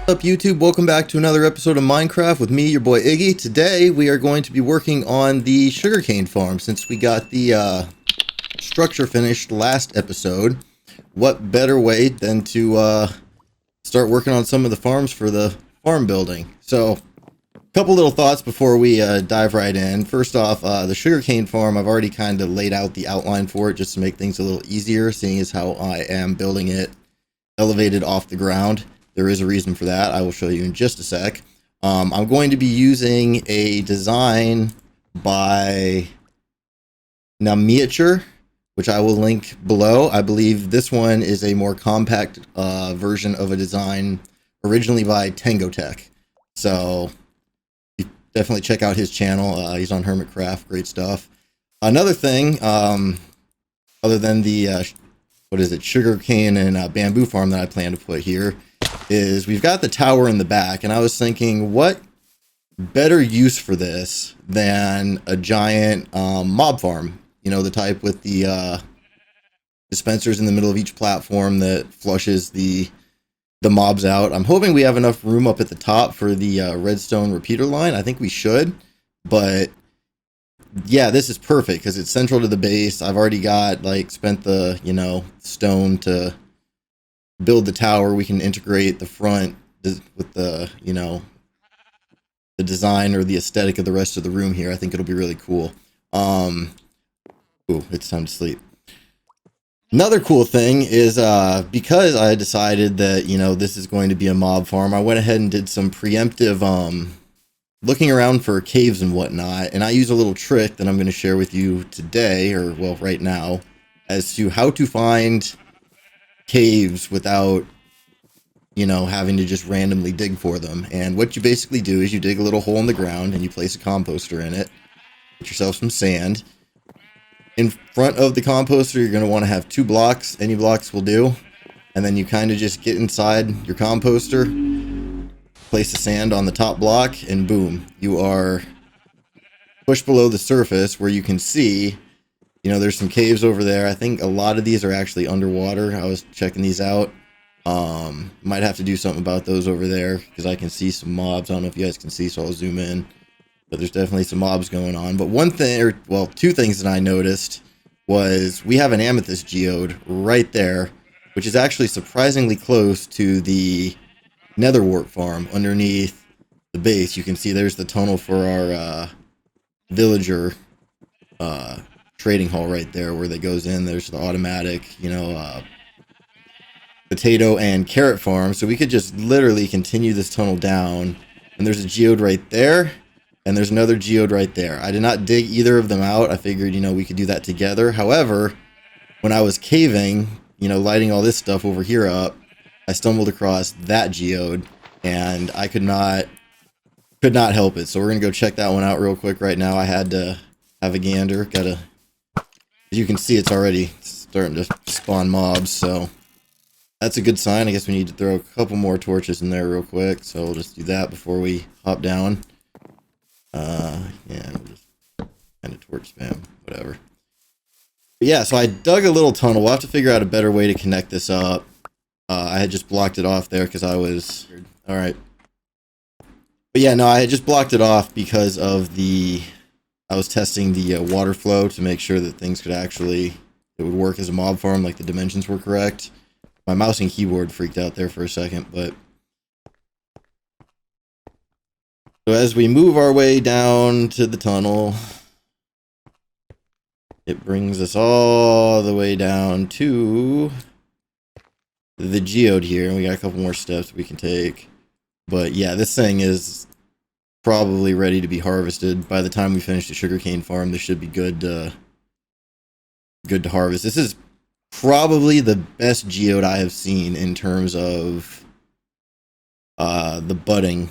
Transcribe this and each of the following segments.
What's up YouTube? Welcome back to another episode of Minecraft with me, your boy Iggy. Today we are going to be working on the sugarcane farm. Since we got the structure finished last episode, what better way than to start working on some of the farms for the farm building. So a couple little thoughts before we dive right in. First off, the sugarcane farm, I've already kind of laid out the outline for it just to make things a little easier, seeing as how I am building it elevated off the ground. There is a reason for that. I will show you in just a sec. I'm going to be using a design by Miniature, which I will link below. I believe this one is a more compact version of a design originally by Tangotek. So you definitely check out his channel. He's on Hermitcraft, great stuff. Another thing, other than the sugarcane and bamboo farm that I plan to put here, is we've got the tower in the back, and I was thinking, what better use for this than a giant mob farm? You know, the type with the dispensers in the middle of each platform that flushes the mobs out. I'm hoping we have enough room up at the top for the redstone repeater line. I think we should, but yeah, this is perfect because it's central to the base. I've already got, like, spent the, stone to build the tower. We can integrate the front with the, the design or the aesthetic of the rest of the room here. I think it'll be really cool. Ooh, it's time to sleep. Another cool thing is, because I decided that, this is going to be a mob farm, I went ahead and did some preemptive, looking around for caves and whatnot, and I use a little trick that I'm going to share with you today, or, well, right now, as to how to find caves without, having to just randomly dig for them. And what you basically do is you dig a little hole in the ground and you place a composter in it. Get yourself some sand. In front of the composter, you're going to want to have 2 blocks. Any blocks will do. And then you kind of just get inside your composter, place the sand on the top block, and boom, you are pushed below the surface where you can see, there's some caves over there. I think a lot of these are actually underwater. I was checking these out. Might have to do something about those over there because I can see some mobs. I don't know if you guys can see, so I'll zoom in. But there's definitely some mobs going on. But one thing, or well, 2 things that I noticed was we have an amethyst geode right there, which is actually surprisingly close to the nether wart farm underneath the base. You can see there's the tunnel for our villager trading hall right there where that goes in. There's the automatic, potato and carrot farm. So we could just literally continue this tunnel down, and there's a geode right there, and there's another geode right there. I did not dig either of them out. I figured, we could do that together. However, when I was caving, lighting all this stuff over here up, I stumbled across that geode, and I could not help it. So we're gonna go check that one out real quick right now. I had to have a gander. As you can see, it's already starting to spawn mobs, so that's a good sign. I guess we need to throw a couple more torches in there real quick, so we'll just do that before we hop down. Yeah, we'll just kind of torch spam, whatever. But yeah, so I dug a little tunnel. We'll have to figure out a better way to connect this up. I had just blocked it off there because I was... Alright. But yeah, no, I had just blocked it off because of I was testing the water flow to make sure that things could actually... It would work as a mob farm, like the dimensions were correct. My mouse and keyboard freaked out there for a second, but... So as we move our way down to the tunnel, it brings us all the way down to the geode here, and we got a couple more steps we can take. But yeah, this thing is probably ready to be harvested. By the time we finish the sugarcane farm, this should be good to harvest. This is probably the best geode I have seen in terms of the budding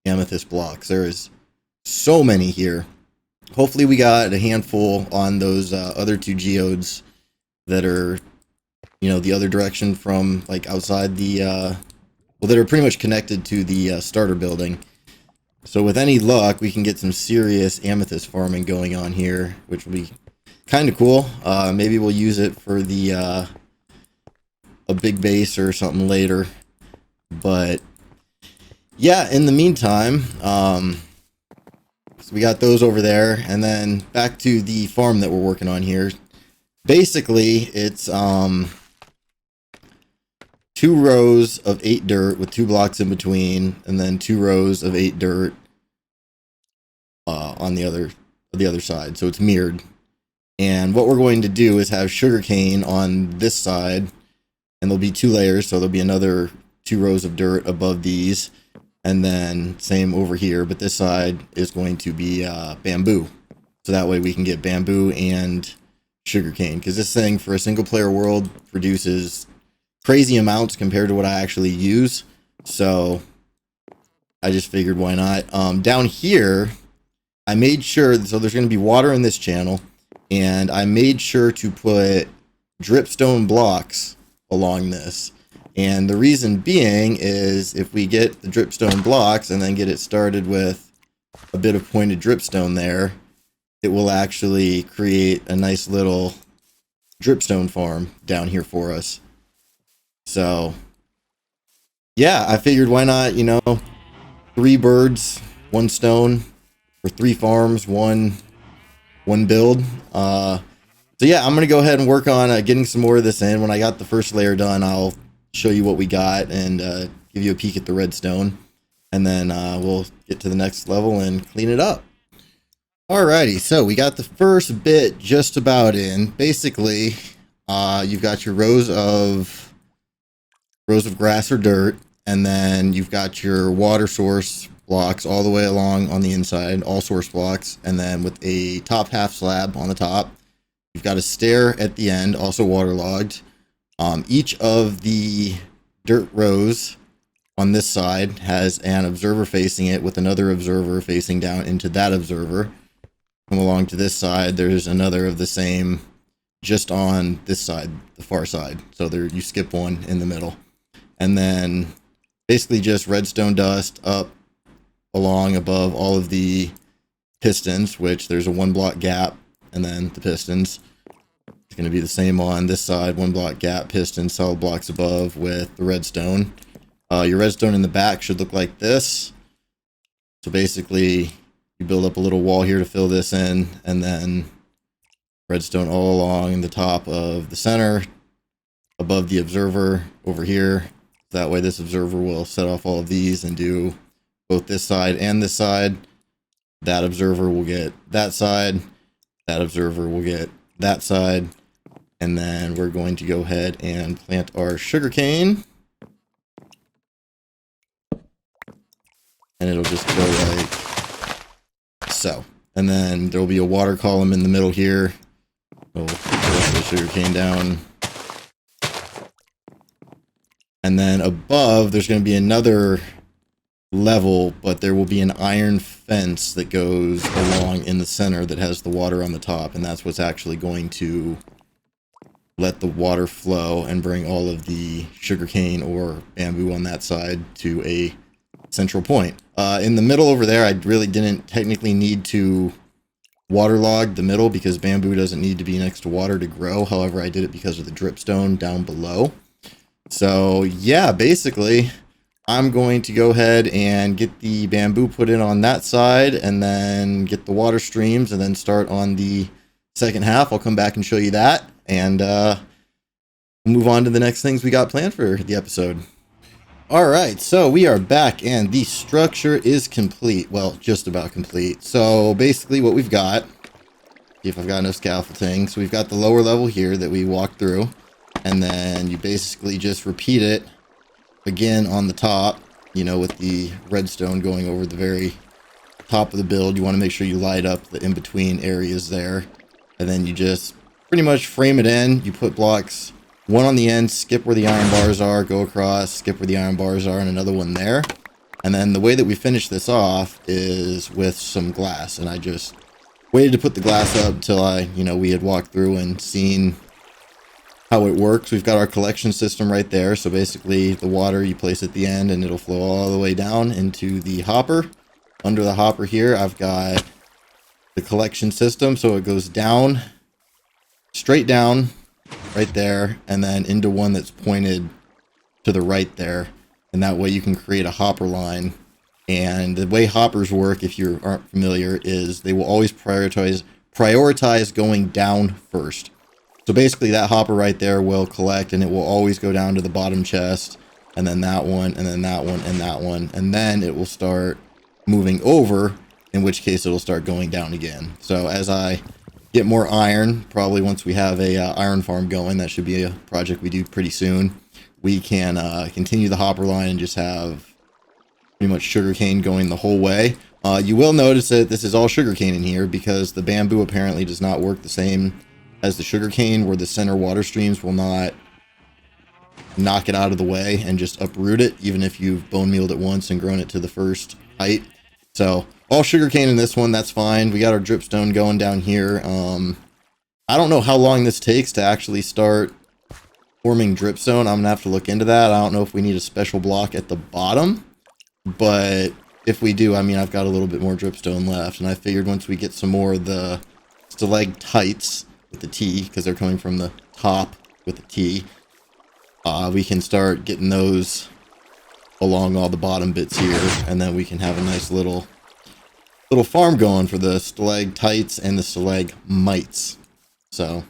amethyst blocks. There is so many here. Hopefully we got a handful on those other 2 geodes that are, the other direction from, like, outside the, that are pretty much connected to the starter building. So with any luck, we can get some serious amethyst farming going on here, which will be kind of cool. Maybe we'll use it for the a big base or something later. But yeah, in the meantime, so we got those over there, and then back to the farm that we're working on here. Basically, it's 2 rows of 8 dirt with 2 blocks in between, and then 2 rows of 8 dirt on the other side. So it's mirrored. And what we're going to do is have sugarcane on this side, and there'll be 2 layers, so there'll be another 2 rows of dirt above these, and then same over here, but this side is going to be bamboo. So that way we can get bamboo and sugarcane, because this thing for a single player world produces crazy amounts compared to what I actually use. So I just figured why not. Down here, I made sure, so there's going to be water in this channel, and I made sure to put dripstone blocks along this. And the reason being is if we get the dripstone blocks and then get it started with a bit of pointed dripstone there, it will actually create a nice little dripstone farm down here for us. So yeah, I figured why not, 3 birds, 1 stone, for 3 farms, one build. So yeah, I'm gonna go ahead and work on getting some more of this in. When I got the first layer done, I'll show you what we got and give you a peek at the redstone, and then we'll get to the next level and clean it up. Alrighty, so we got the first bit just about in. Basically, you've got your rows of grass or dirt, and then you've got your water source blocks all the way along on the inside, all source blocks, and then with a top half slab on the top. You've got a stair at the end, also waterlogged. Each of the dirt rows on this side has an observer facing it with another observer facing down into that observer. Come along to this side, there's another of the same just on this side, the far side. So there, you skip one in the middle. And then basically just redstone dust up along above all of the pistons, which there's a 1 block gap, and then the pistons. It's going to be the same on this side, 1 block gap, piston, solid blocks above with the redstone. Your redstone in the back should look like this. So basically, you build up a little wall here to fill this in, and then redstone all along the top of the center, above the observer over here. That way this observer will set off all of these and do both this side and this side. That observer will get that side. That observer will get that side. And then we're going to go ahead and plant our sugarcane. And it'll just go like so. And then there will be a water column in the middle here. We'll put the sugarcane down. And then above, there's going to be another level, but there will be an iron fence that goes along in the center that has the water on the top. And that's what's actually going to let the water flow and bring all of the sugarcane or bamboo on that side to a central point. In the middle over there, I really didn't technically need to waterlog the middle because bamboo doesn't need to be next to water to grow. However, I did it because of the dripstone down below. So yeah, basically, I'm going to go ahead and get the bamboo put in on that side and then get the water streams and then start on the second half. I'll come back and show you that and move on to the next things we got planned for the episode. All right, so we are back and the structure is complete. Well, just about complete. So basically what we've got, see if I've got enough scaffolding. So we've got the lower level here that we walked through, and then you basically just repeat it again on the top, with the redstone going over the very top of the build. You want to make sure you light up the in-between areas there, and then you just pretty much frame it in. You put blocks, one on the end, skip where the iron bars are, go across, skip where the iron bars are, and another one there. And then the way that we finish this off is with some glass, and I just waited to put the glass up till we had walked through and seen how it works. We've got our collection system right there. So basically the water you place at the end and it'll flow all the way down into the hopper. Under the hopper here, I've got the collection system. So it goes down, straight down right there, and then into one that's pointed to the right there. And that way you can create a hopper line And the way hoppers work, if you aren't familiar, is they will always prioritize going down first. So basically that hopper right there will collect, and it will always go down to the bottom chest, and then that one, and then that one, and that one, and then it will start moving over, in which case it'll start going down again. So as I get more iron, probably once we have a iron farm going, that should be a project we do pretty soon, we can continue the hopper line and just have pretty much sugarcane going the whole way. You will notice that this is all sugarcane in here because the bamboo apparently does not work the same as the sugarcane, where the center water streams will not knock it out of the way and just uproot it, even if you've bone mealed it once and grown it to the first height. So all sugarcane in this one, that's fine. We got our dripstone going down here. I don't know how long this takes to actually start forming dripstone. I'm gonna have to look into that. I don't know if we need a special block at the bottom, but if we do, I mean, I've got a little bit more dripstone left, and I figured once we get some more of the stalactites with the T, because they're coming from the top with the T, we can start getting those along all the bottom bits here, and then we can have a nice little farm going for the stalactites and the stalagmites. So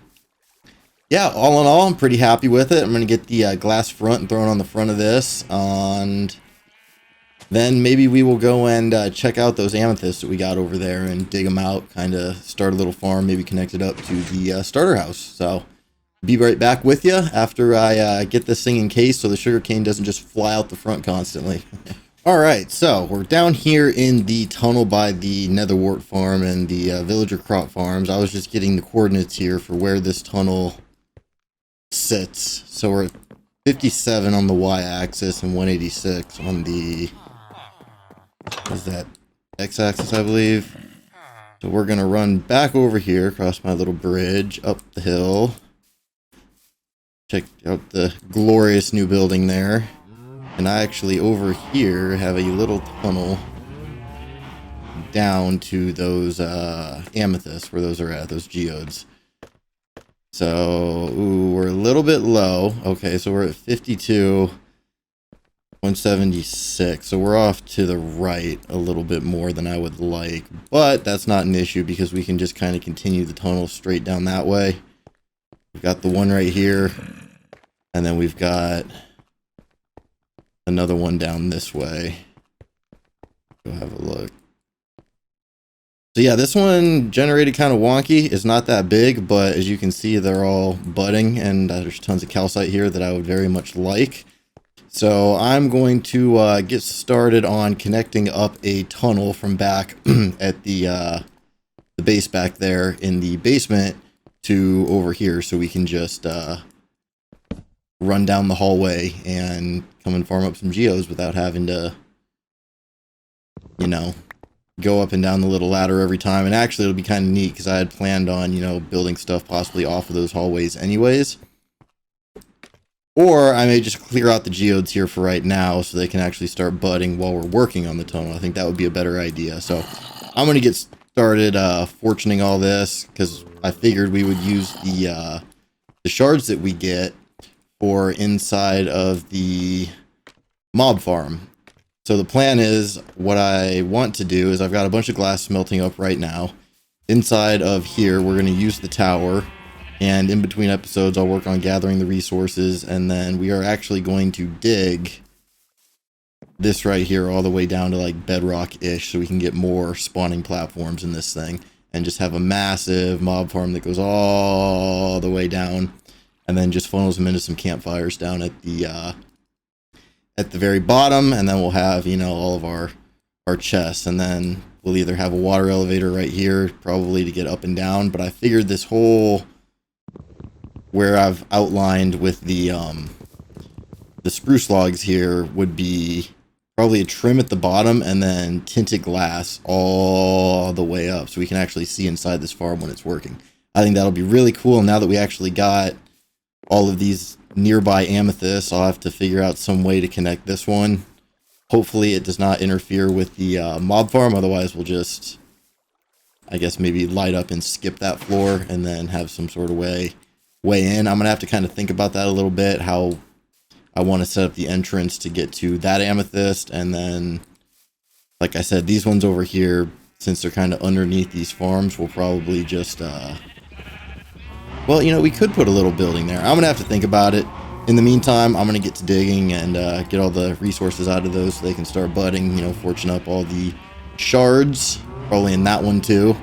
yeah, all in all, I'm pretty happy with it. I'm going to get the glass front thrown on the front of this, and then maybe we will go and check out those amethysts that we got over there and dig them out, kind of start a little farm, maybe connect it up to the starter house. So be right back with you after I get this thing encased so the sugarcane doesn't just fly out the front constantly. All right, so we're down here in the tunnel by the netherwort farm and the villager crop farms. I was just getting the coordinates here for where this tunnel sits. So we're at 57 on the y-axis and 186 on the, what is that, x-axis, I believe. So we're gonna run back over here across my little bridge up the hill. Check out the glorious new building there. And I actually over here have a little tunnel down to those amethysts, where those are at, those geodes. So, ooh, we're a little bit low. Okay, so we're at 52, 176. So we're off to the right a little bit more than I would like. But that's not an issue because we can just kind of continue the tunnel straight down that way. We've got the one right here. And then we've got another one down this way. Go have a look. So yeah, this one generated kind of wonky. It's not that big, but as you can see, they're all budding, and there's tons of calcite here that I would very much like. So I'm going to get started on connecting up a tunnel from back at the base back there in the basement to over here, so we can just run down the hallway and come and farm up some geos without having to, you know, go up and down the little ladder every time. And actually it'll be kind of neat because I had planned on, you know, building stuff possibly off of those hallways anyways. Or I may just clear out the geodes here for right now so they can actually start budding while we're working on the tunnel. I think that would be a better idea. So I'm going to get started fortuning all this because I figured we would use the shards that we get for inside of the mob farm. So the plan is, what I want to do is I've got a bunch of glass smelting up right now. Inside of here, we're going to use the tower, and in between episodes, I'll work on gathering the resources, and then we are actually going to dig this right here all the way down to like bedrock-ish so we can get more spawning platforms in this thing and just have a massive mob farm that goes all the way down and then just funnels them into some campfires down at the very bottom, and then we'll have, you know, all of our chests, and then we'll either have a water elevator right here probably to get up and down. But I figured this whole where I've outlined with the spruce logs here would be probably a trim at the bottom and then tinted glass all the way up so we can actually see inside this farm when it's working. I think that'll be really cool. Now that we actually got all of these nearby amethysts, I'll have to figure out some way to connect this one. Hopefully it does not interfere with the mob farm, otherwise we'll just, I guess, maybe light up and skip that floor and then have some sort of way in. I'm gonna have to kind of think about that a little bit, how I want to set up the entrance to get to that amethyst, and then like I said, these ones over here, since they're kind of underneath these farms, we'll probably just, well, you know, we could put a little building there. I'm going to have to think about it. In the meantime, I'm going to get to digging and get all the resources out of those so they can start budding, you know, fortune up all the shards, probably in that one too.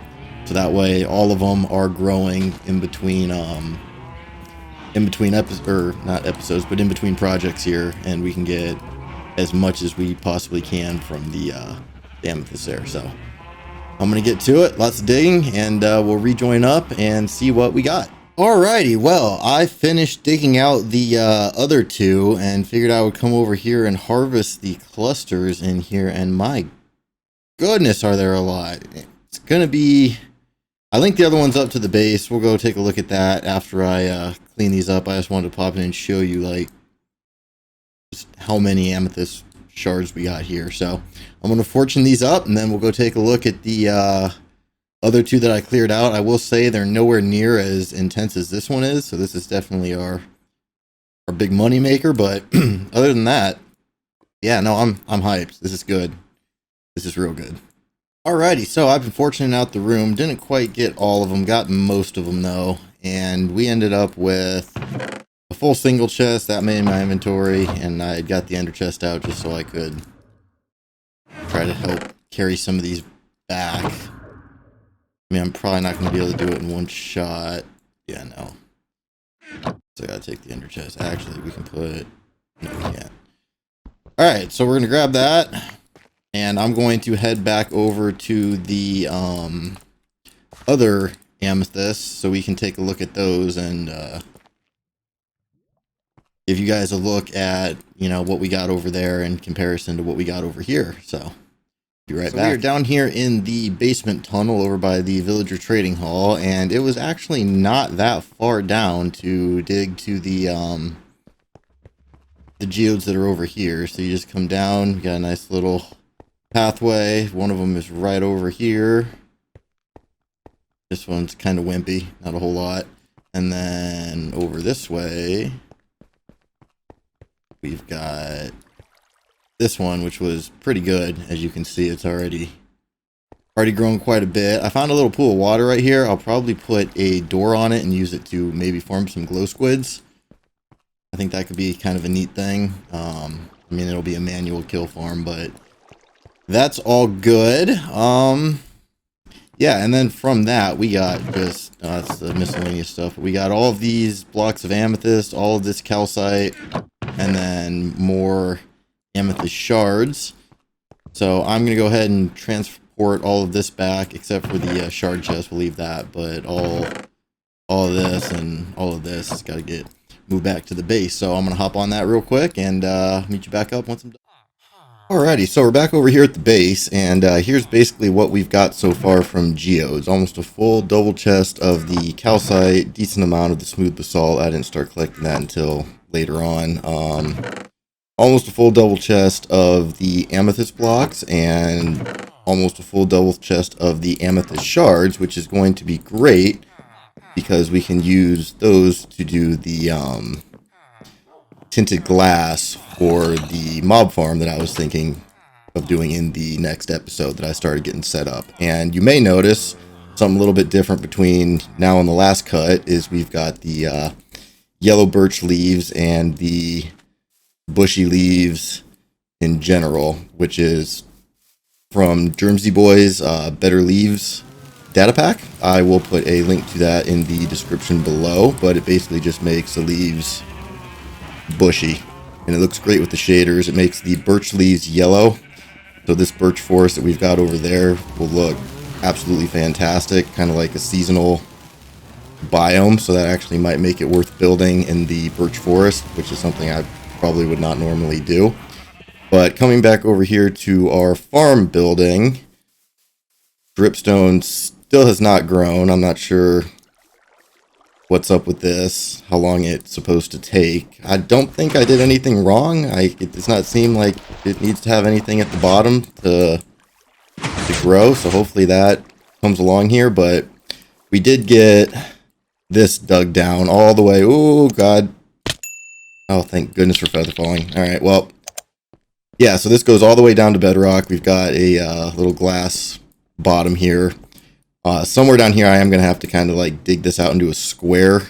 So that way all of them are growing in between episodes, or not episodes, but in between projects here, and we can get as much as we possibly can from the amethyst there. So I'm going to get to it, lots of digging, and we'll rejoin up and see what we got. Alrighty, well, I finished digging out the other two and figured I would come over here and harvest the clusters in here, and my goodness, are there a lot. It's gonna be, I linked the other ones up to the base. We'll go take a look at that after I clean these up. I just wanted to pop in and show you like just how many amethyst shards we got here. So I'm gonna fortune these up, and then we'll go take a look at the other two that I cleared out. I will say they're nowhere near as intense as this one is, so this is definitely our big money maker. But other than that, yeah, no, I'm hyped. This is good. This is real good. Alrighty, so I've been fortuning out the room. Didn't quite get all of them, got most of them though, and we ended up with a full single chest that made my inventory, and I got the ender chest out just so I could try to help carry some of these back. I mean, I'm probably not going to be able to do it in one shot. Yeah, no. So I got to take the ender chest. Actually, we can put... No, we can't. Alright, so we're going to grab that. And I'm going to head back over to the other amethysts so we can take a look at those and give you guys a look at, you know, what we got over there in comparison to what we got over here. So... be right back. We are down here in the basement tunnel over by the villager trading hall, and it was actually not that far down to dig to the geodes that are over here. So you just come down, you got a nice little pathway. One of them is right over here. This one's kind of wimpy, not a whole lot. And then over this way, we've got this one, which was pretty good. As you can see, it's already grown quite a bit. I found a little pool of water right here. I'll probably put a door on it and use it to maybe farm some glow squids. I think that could be kind of a neat thing. I mean, it'll be a manual kill farm, but that's all good. Yeah, and then from that, we got just, that's the miscellaneous stuff. We got all of these blocks of amethyst, all of this calcite, and then more amethyst shards. So I'm going to go ahead and transport all of this back, except for the shard chest. We'll leave that, but all of this and all of this has got to get moved back to the base. So I'm going to hop on that real quick and meet you back up once I'm done. Alrighty, so we're back over here at the base, and here's basically what we've got so far from geodes. Almost a full double chest of the calcite, decent amount of the smooth basalt. I didn't start collecting that until later on. Almost a full double chest of the amethyst blocks, and almost a full double chest of the amethyst shards, which is going to be great because we can use those to do the tinted glass for the mob farm that I was thinking of doing in the next episode that I started getting set up. And you may notice something a little bit different between now and the last cut is we've got the yellow birch leaves and the bushy leaves in general, which is from Germsy Boy's Better Leaves data pack. I will put a link to that in the description below, but it basically just makes the leaves bushy, and it looks great with the shaders. It makes the birch leaves yellow, so this birch forest that we've got over there will look absolutely fantastic, kind of like a seasonal biome, so that actually might make it worth building in the birch forest, which is something I probably would not normally do. But coming back over here to our farm building, dripstone still has not grown. I'm not sure what's up with this, how long it's supposed to take. I don't think I did anything wrong. It does not seem like it needs to have anything at the bottom to grow, so hopefully that comes along here. But we did get this dug down all the way. Oh god. Oh, thank goodness for feather falling. Alright, well, yeah, so this goes all the way down to bedrock. We've got a little glass bottom here. Somewhere down here, I am going to have to kind of like dig this out into a square.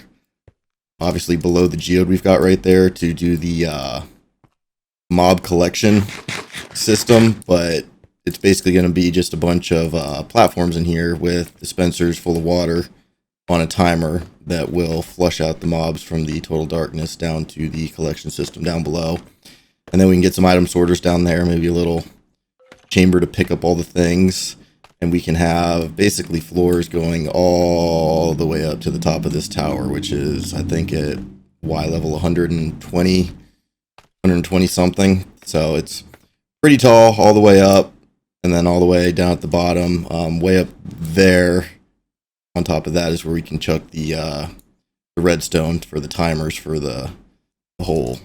Obviously below the geode we've got right there to do the mob collection system. But it's basically going to be just a bunch of platforms in here with dispensers full of water on a timer that will flush out the mobs from the total darkness down to the collection system down below. And then we can get some item sorters down there, maybe a little chamber to pick up all the things. And we can have basically floors going all the way up to the top of this tower, which is, I think, at Y level 120 something. So it's pretty tall all the way up, and then all the way down at the bottom, way up there. On top of that is where we can chuck the redstone for the timers for the whole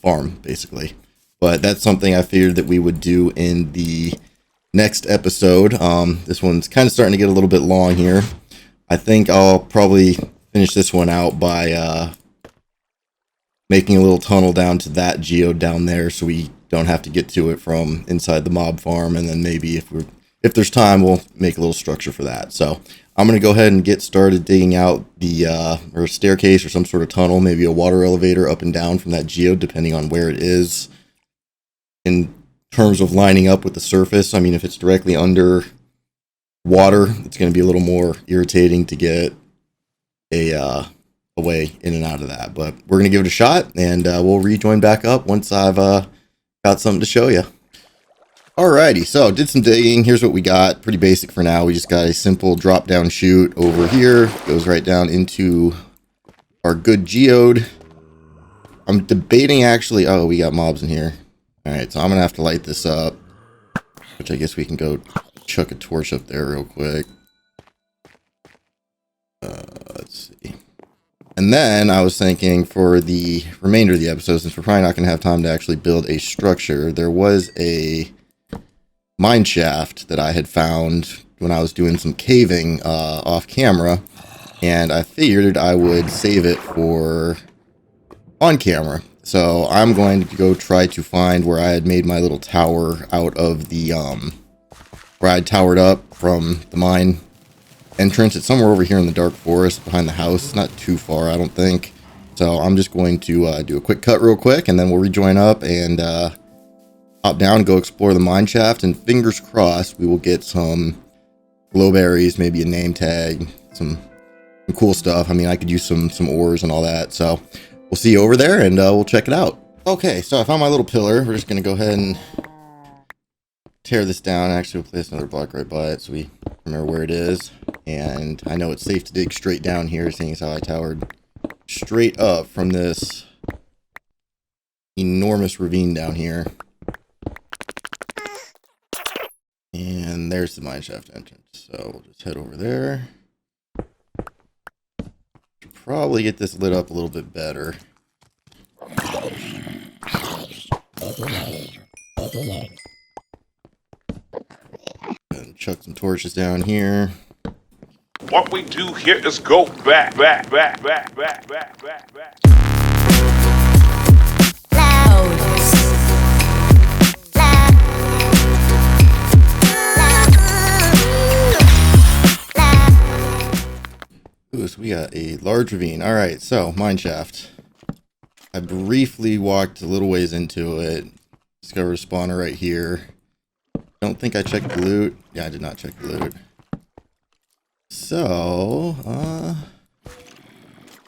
farm, basically. But that's something I figured that we would do in the next episode. This one's kind of starting to get a little bit long here. I think I'll probably finish this one out by making a little tunnel down to that geode down there, so we don't have to get to it from inside the mob farm. And then maybe if there's time, we'll make a little structure for that. So I'm going to go ahead and get started digging out the or a staircase or some sort of tunnel, maybe a water elevator up and down from that geode, depending on where it is in terms of lining up with the surface. I mean, if it's directly under water, it's going to be a little more irritating to get a way in and out of that. But we're going to give it a shot, and we'll rejoin back up once I've got something to show you. Alrighty, so did some digging. Here's what we got. Pretty basic for now. We just got a simple drop down chute over here. Goes right down into our good geode. I'm debating actually. Oh, we got mobs in here. Alright, so I'm gonna have to light this up, which I guess we can go chuck a torch up there real quick. Let's see. And then I was thinking for the remainder of the episode, since we're probably not going to have time to actually build a structure, there was a mine shaft that I had found when I was doing some caving off camera, and I figured I would save it for on camera. So I'm going to go try to find where I had made my little tower out of the where I had towered up from the mine entrance. It's somewhere over here in the dark forest behind the house. It's not too far, I don't think. So I'm just going to do a quick cut real quick, and then we'll rejoin up and hop down, go explore the mine shaft, and fingers crossed we will get some glowberries, maybe a name tag, some cool stuff. I mean, I could use some ores and all that. So we'll see you over there, and we'll check it out. Okay, so I found my little pillar. We're just going to go ahead and tear this down. Actually, we'll place another block right by it so we remember where it is. And I know it's safe to dig straight down here, seeing as how I towered straight up from this enormous ravine down here. And there's the mine shaft entrance. So we'll just head over there. Should probably get this lit up a little bit better. And chuck some torches down here. What we do here is go back. Ooh, so we got a large ravine. All right, so mine shaft. I briefly walked a little ways into it. Discovered a spawner right here. Don't think I checked the loot. Yeah, I did not check the loot. So,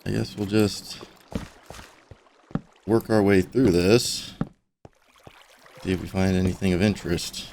I guess we'll just work our way through this. See if we find anything of interest.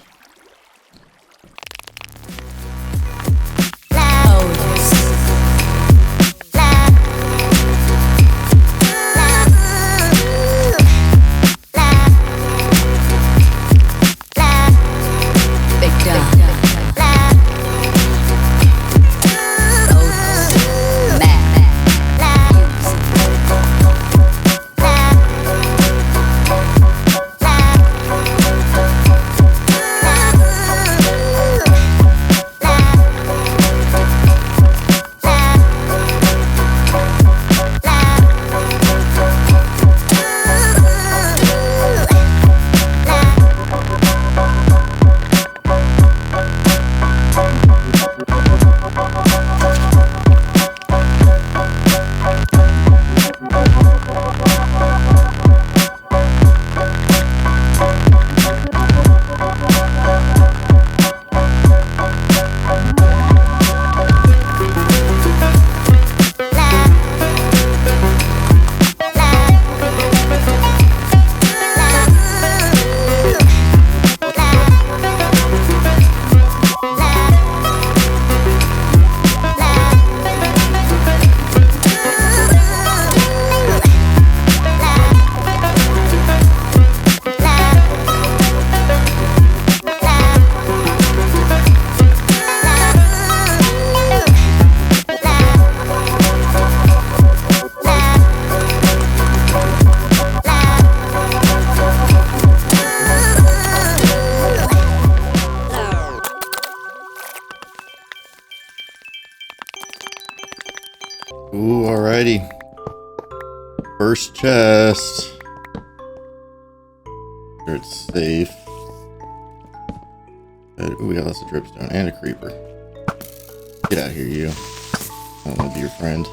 Ooh, alrighty. First chest. Sure it's safe. Ooh, we got lots of dripstone and a creeper. Get out of here, you. I don't want to be your friend.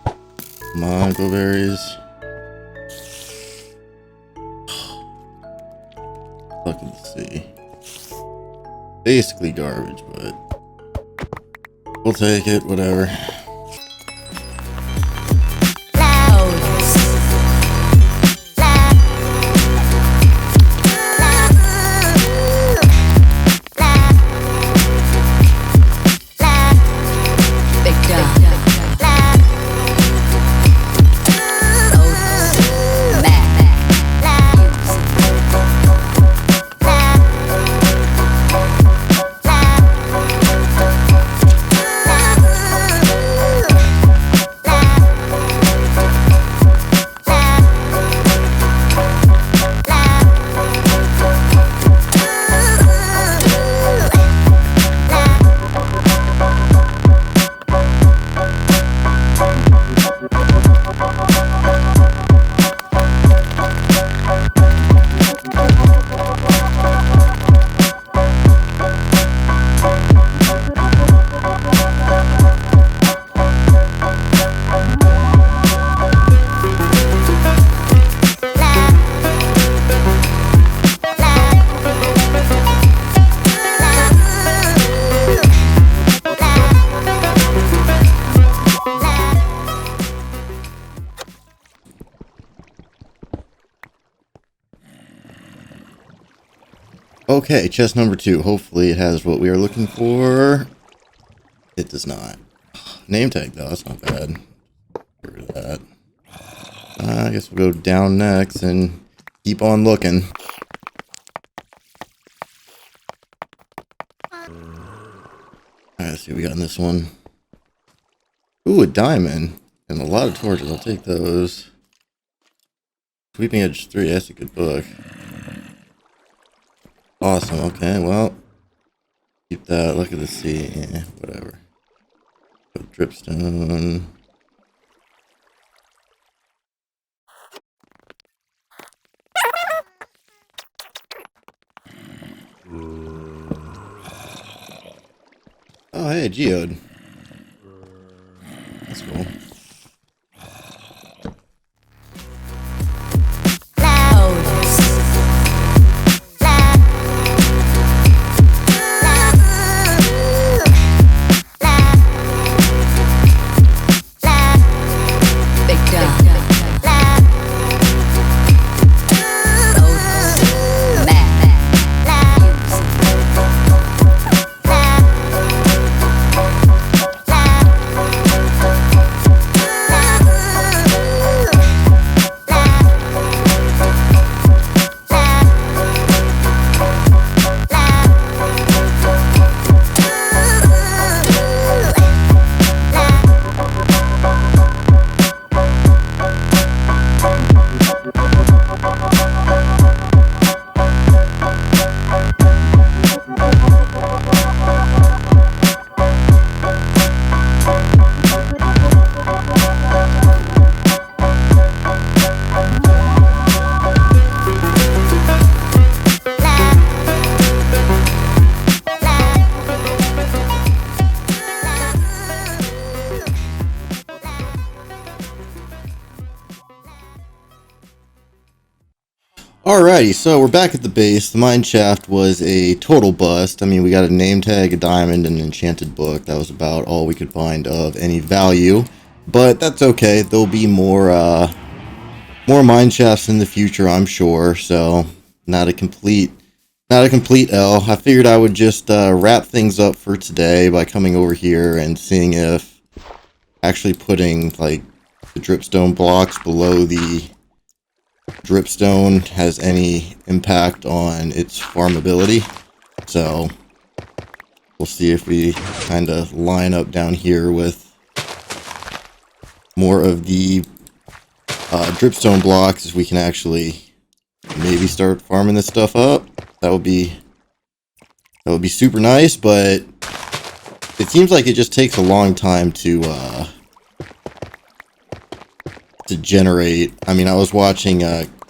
Come on, blueberries. Fucking sea. Basically garbage, but we'll take it, whatever. Okay, chest number 2. Hopefully it has what we are looking for. It does not. Name tag though, that's not bad. Get rid of that. I guess we'll go down next and keep on looking. Alright, let's see what we got in this one. Ooh, a diamond. And a lot of torches. I'll take those. Sweeping Edge 3, that's a good book. Awesome, okay, well. Keep that, look at the sea, yeah, whatever. Go dripstone. Oh, hey, geode. That's cool. Alrighty, so we're back at the base. The mine shaft was a total bust. I mean, we got a name tag, a diamond, and an enchanted book. That was about all we could find of any value. But that's okay. There'll be more mine shafts in the future, I'm sure. So not a complete L. I figured I would just wrap things up for today by coming over here and seeing if actually putting like the dripstone blocks below the dripstone has any impact on its farmability. So we'll see if we kind of line up down here with more of the dripstone blocks, if we can actually maybe start farming this stuff up. That would be super nice, but it seems like it just takes a long time to generate. I mean, I was watching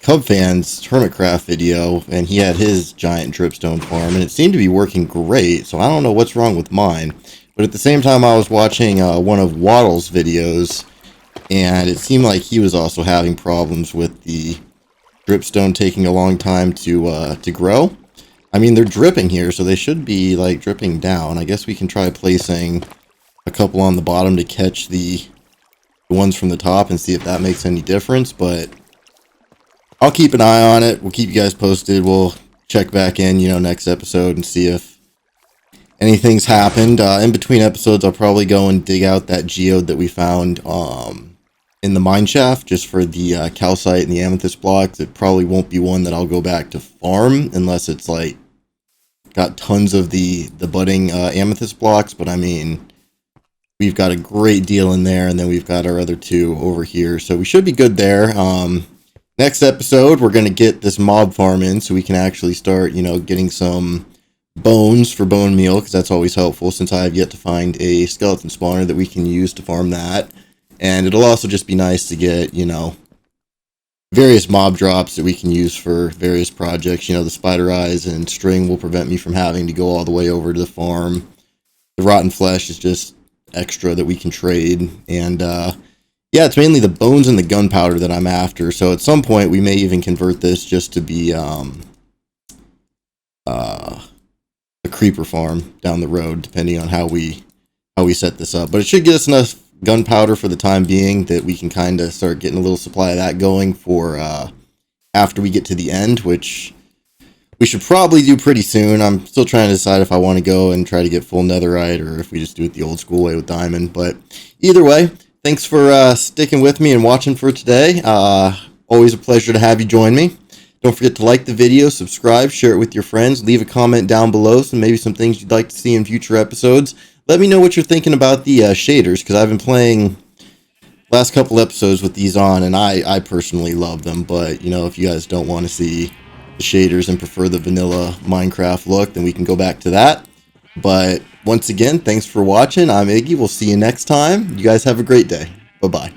Cub Fan's Hermitcraft video, and he had his giant dripstone farm, and it seemed to be working great, so I don't know what's wrong with mine. But at the same time, I was watching one of Waddle's videos, and it seemed like he was also having problems with the dripstone taking a long time to grow. I mean, they're dripping here, so they should be, like, dripping down. I guess we can try placing a couple on the bottom to catch the ones from the top and see if that makes any difference, but I'll keep an eye on it. We'll keep you guys posted. We'll check back in, next episode and see if anything's happened. In between episodes, I'll probably go and dig out that geode that we found in the mine shaft just for the calcite and the amethyst blocks. It probably won't be one that I'll go back to farm unless it's like got tons of the budding amethyst blocks, but I mean, we've got a great deal in there, and then we've got our other two over here, so we should be good there. Next episode, we're going to get this mob farm in so we can actually start, getting some bones for bone meal, because that's always helpful, since I have yet to find a skeleton spawner that we can use to farm that. And it'll also just be nice to get, various mob drops that we can use for various projects. The spider eyes and string will prevent me from having to go all the way over to the farm. The rotten flesh is just extra that we can trade, and yeah, it's mainly the bones and the gunpowder that I'm after, so at some point we may even convert this just to be a creeper farm down the road, depending on how we set this up. But it should get us enough gunpowder for the time being that we can kind of start getting a little supply of that going for after we get to the end, which we should probably do pretty soon. I'm still trying to decide if I want to go and try to get full netherite or if we just do it the old school way with diamond. But either way, thanks for sticking with me and watching for today. Always a pleasure to have you join me. Don't forget to like the video, subscribe, share it with your friends, leave a comment down below, so maybe some things you'd like to see in future episodes. Let me know what you're thinking about the shaders, because I've been playing last couple episodes with these on, and I personally love them. But, if you guys don't want to see the shaders and prefer the vanilla Minecraft look, then we can go back to that. But once again, thanks for watching. I'm Iggy. We'll see you next time. You guys have a great day. Bye-bye.